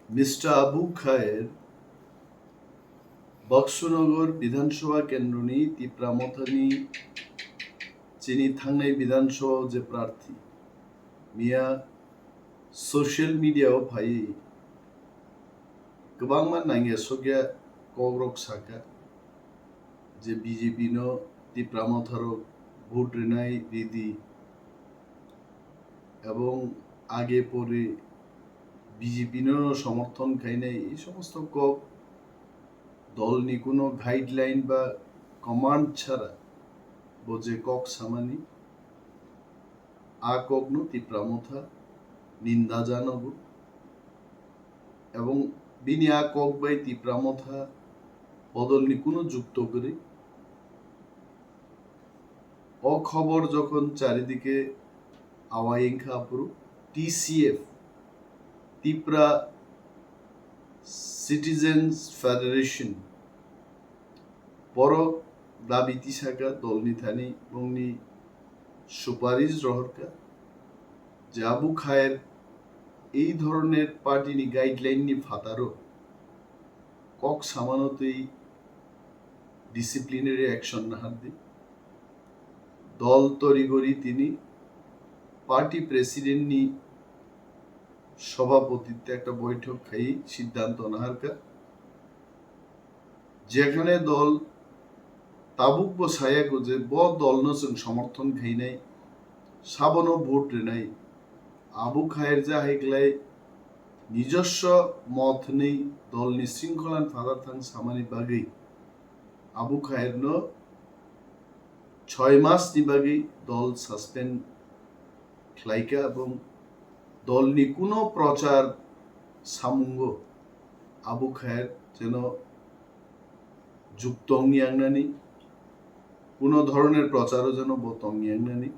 Mister Abu খায়ের বক্সনগর বিধানসভা কেন্দ্রনি তিপ্রা মথানি চিনি থাंनाय বিধানসভা যে প্রার্থী মিয়া ससियेल मिडियायाव फाय गोबां नांगे सगिया कग्रक साका जे BJP no Tipra मथारो vote रेनाय Ridhi এবং আগে পরে বিজেপি নো সমর্থন খাইনাই এই সমস্ত কক দলনি কোনো গাইডলাইন বা কমান্ড ছাড়া বোঝে কক সামানি আকগ্ন তিপ্রা মথা নিন্দা জানাবো এবং বিনি আকক বাই তিপ্রা মথা বদলনি কোনো যুক্ত করে অখবর যখন চারিদিকে আওয়াইংখা পুরো টিসিএফ তিপ্রা সিটিজেন্স ফেডারেশন বড় দাবিতি শাখা দলনি থানি বংনি সুপারিশ রহরকা যে আবু খায়ের এই ধরনের পার্টিনি গাইডলাইন নি ফাতারো কক সামানতই ডিসিপ্লিনারি অ্যাকশন না হাত দল তরিগরি তিনি পার্টি প্রেসিডেন্ট নি সভাপতিত্বে একটা বৈঠক খাই সিদ্ধান্ত নাহারকা যেখানে দল তাবুক বসায়া যে ব দল নজন সমর্থন খাই নাই সাবনো ভোট রেনাই আবু খায়ের যা হেগলাই নিজস্ব মত নেই দল নিশৃঙ্খলান ফাদার থাং সামানি বাগৈ আবু খায়ের ন 6 মাস নি বাগৈ দল সাসপেন্ড খ্লাইকা এবং দলনি কোনো প্রচার সামুঙ্গ আবু খায়ের যেন যুক্ত অঙ্গিয়াংনানি কোনো ধরনের প্রচারও যেন বত অঙ্গিয়াংনানি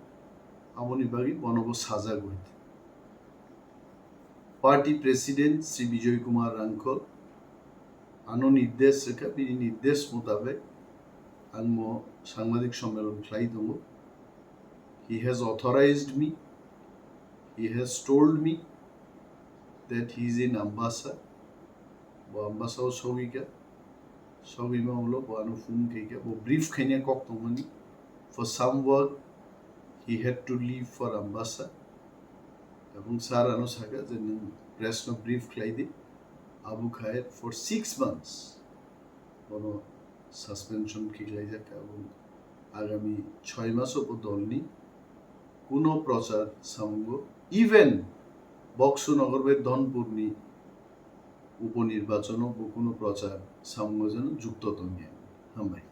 আমনি বাগি বনব সাজা গইত পার্টি প্রেসিডেন্ট শ্রী বিজয় কুমার রাঙ্কল আনো নির্দেশ রেখা বিনি নির্দেশ মোতাবেক আনম সাংবাদিক সম্মেলন খ্লাই দङ he has authorized me. He has told me that he is in Ambassa. Bo Ambassa o Sogika. Sogima ulo bo anu fun keika. Bo brief khanya kok tomani. For some work, he had to leave for Ambassa. এবং sir আনো সাকা যে press নো brief খ্লাই দি Abu Khayer for 6 months কোনো suspension khwlaijakha এবং আগামী 6 মাসও দলনি কোনো প্রচার সামঙ্গ ইভেন বক্সনগরের ধনপুরনি উপনির্বাচনও কোনো প্রচার সামঙ্গ যেন যুক্ত তঙ্গে হামাই